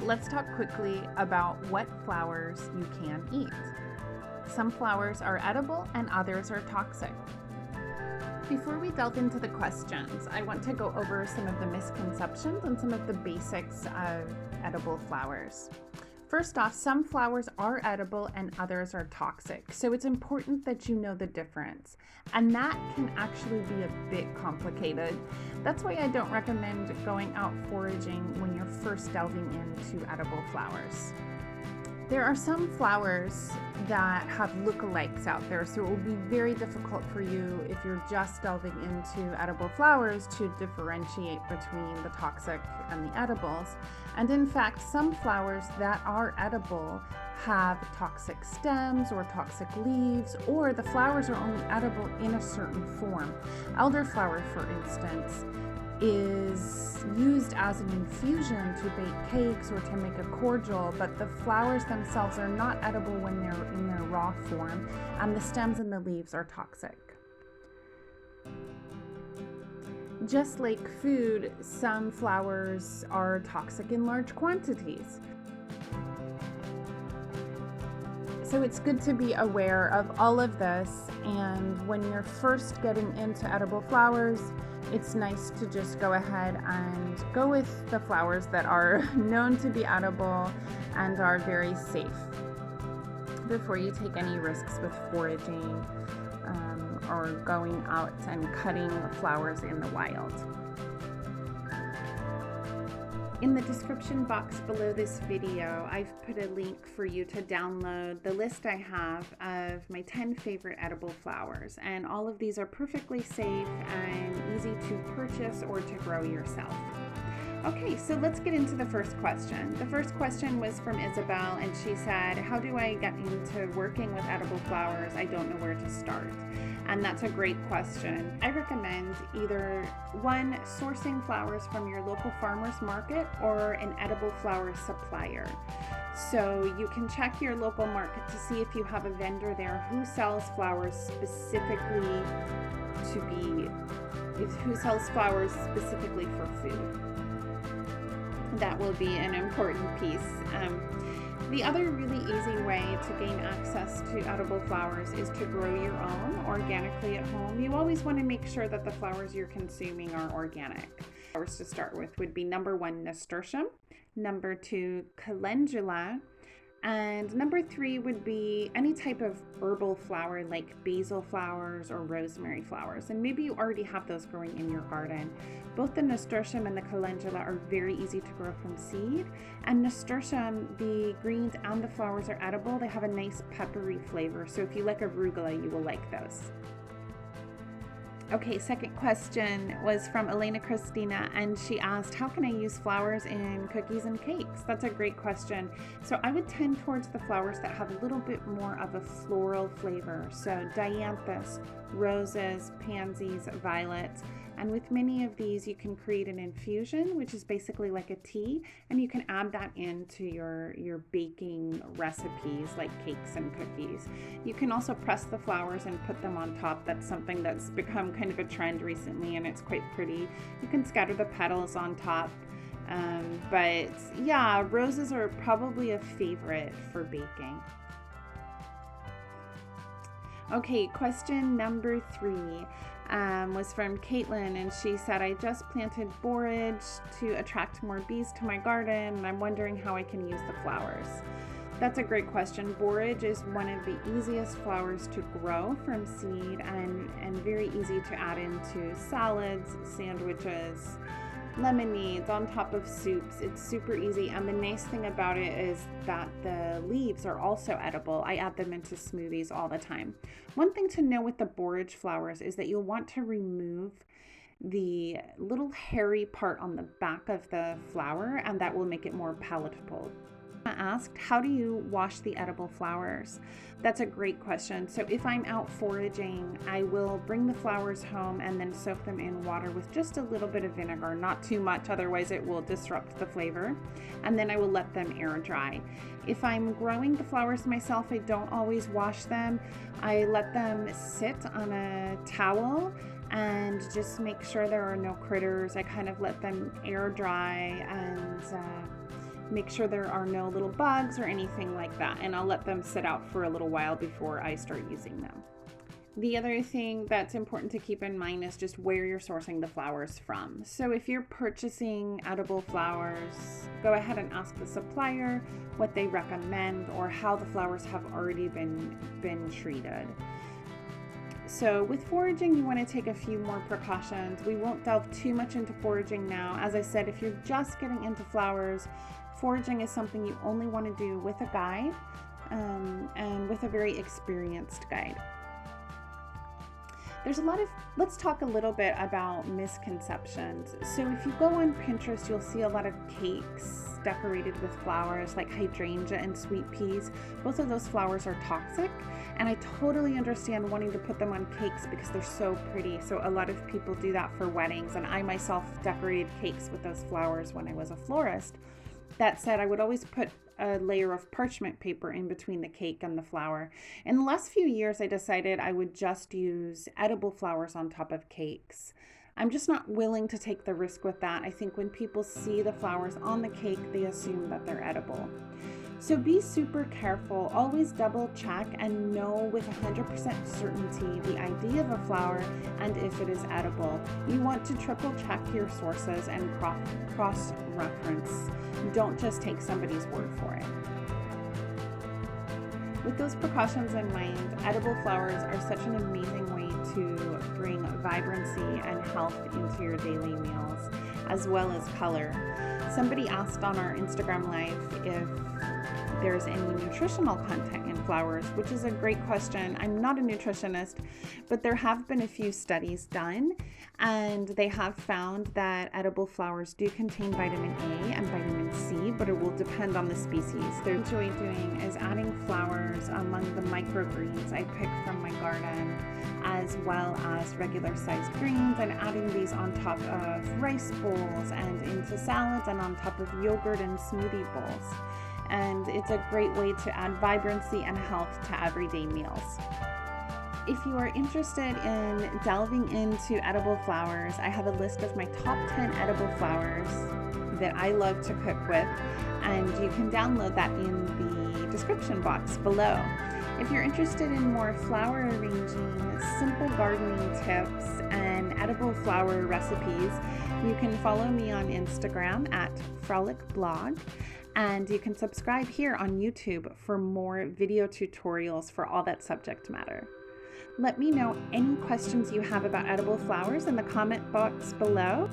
Let's talk quickly about what flowers you can eat. Some flowers are edible and others are toxic. Before we delve into the questions, I want to go over some of the misconceptions and some of the basics of edible flowers. First off, some flowers are edible and others are toxic, so it's important that you know the difference. And that can actually be a bit complicated. That's why I don't recommend going out foraging when you're first delving into edible flowers. There are some flowers that have lookalikes out there, so it will be very difficult for you if you're just delving into edible flowers to differentiate between the toxic and the edibles. And in fact, some flowers that are edible have toxic stems or toxic leaves, or the flowers are only edible in a certain form. Elderflower, for instance, is used as an infusion to bake cakes or to make a cordial, but the flowers themselves are not edible when they're in their raw form, and the stems and the leaves are toxic. Just like food, some flowers are toxic in large quantities. So it's good to be aware of all of this, and when you're first getting into edible flowers, it's nice to just go ahead and go with the flowers that are known to be edible and are very safe before you take any risks with foraging or going out and cutting flowers in the wild. In the description box below this video, I've put a link for you to download the list I have of my 10 favorite edible flowers, and all of these are perfectly safe and easy to purchase or to grow yourself. Okay, so let's get into the first question. The first question was from Isabel, and she said, how do I get into working with edible flowers? I don't know where to start. And that's a great question. I recommend either one, sourcing flowers from your local farmer's market or an edible flower supplier. So you can check your local market to see if you have a vendor there who sells flowers specifically for food. That will be an important piece. The other really easy way to gain access to edible flowers is to grow your own organically at home. You always want to make sure that the flowers you're consuming are organic. Flowers to start with would be number 1, nasturtium, number 2, calendula, and number 3 would be any type of herbal flower like basil flowers or rosemary flowers. And maybe you already have those growing in your garden. Both the nasturtium and the calendula are very easy to grow from seed. And nasturtium, the greens and the flowers are edible. They have a nice peppery flavor. So if you like arugula, you will like those. Okay, second question was from Elena Christina, and she asked, how can I use flowers in cookies and cakes? That's a great question. So I would tend towards the flowers that have a little bit more of a floral flavor. So dianthus, roses, pansies, violets. And with many of these, you can create an infusion, which is basically like a tea, and you can add that into your baking recipes like cakes and cookies. You can also press the flowers and put them on top. That's something that's become kind of a trend recently, and it's quite pretty. You can scatter the petals on top. But yeah, roses are probably a favorite for baking. Okay, question number 3 was from Caitlin, and she said, I just planted borage to attract more bees to my garden, and I'm wondering how I can use the flowers. That's a great question. Borage is one of the easiest flowers to grow from seed and very easy to add into salads, sandwiches, lemonades, on top of soups. It's super easy, and the nice thing about it is that the leaves are also edible. I add them into smoothies all the time. One thing to know with the borage flowers is that you'll want to remove the little hairy part on the back of the flower, and that will make it more palatable. Asked, how do you wash the edible flowers? That's a great question. So if I'm out foraging, I will bring the flowers home and then soak them in water with just a little bit of vinegar, not too much, otherwise it will disrupt the flavor. And then I will let them air dry. If I'm growing the flowers myself, I don't always wash them. I let them sit on a towel and just make sure there are no critters. I kind of let them air dry and make sure there are no little bugs or anything like that, and I'll let them sit out for a little while before I start using them. The other thing that's important to keep in mind is just where you're sourcing the flowers from. So if you're purchasing edible flowers, go ahead and ask the supplier what they recommend or how the flowers have already been treated. So with foraging, you want to take a few more precautions. We won't delve too much into foraging now. As I said, if you're just getting into flowers, foraging is something you only want to do with a guide and with a very experienced guide. Let's talk a little bit about misconceptions. So if you go on Pinterest, you'll see a lot of cakes decorated with flowers like hydrangea and sweet peas. Both of those flowers are toxic, and I totally understand wanting to put them on cakes because they're so pretty. So a lot of people do that for weddings, and I myself decorated cakes with those flowers when I was a florist. That said, I would always put a layer of parchment paper in between the cake and the flower. In the last few years, I decided I would just use edible flowers on top of cakes. I'm just not willing to take the risk with that. I think when people see the flowers on the cake, they assume that they're edible. So be super careful. Always double check and know with 100% certainty the ID of a flower and if it is edible. You want to triple check your sources and cross-reference. Don't just take somebody's word for it. With those precautions in mind, edible flowers are such an amazing way to bring vibrancy and health into your daily meals, as well as color. Somebody asked on our Instagram Live if there's any nutritional content in flowers, which is a great question. I'm not a nutritionist, but there have been a few studies done, and they have found that edible flowers do contain vitamin A and vitamin C, but it will depend on the species. They're enjoy doing is adding flowers among the microgreens I pick from my garden, as well as regular sized greens, and adding these on top of rice bowls and into salads and on top of yogurt and smoothie bowls. And it's a great way to add vibrancy and health to everyday meals. If you are interested in delving into edible flowers, I have a list of my top 10 edible flowers that I love to cook with, and you can download that in the description box below. If you're interested in more flower arranging, simple gardening tips, and edible flower recipes, you can follow me on Instagram at FrolicBlog. And you can subscribe here on YouTube for more video tutorials for all that subject matter. Let me know any questions you have about edible flowers in the comment box below.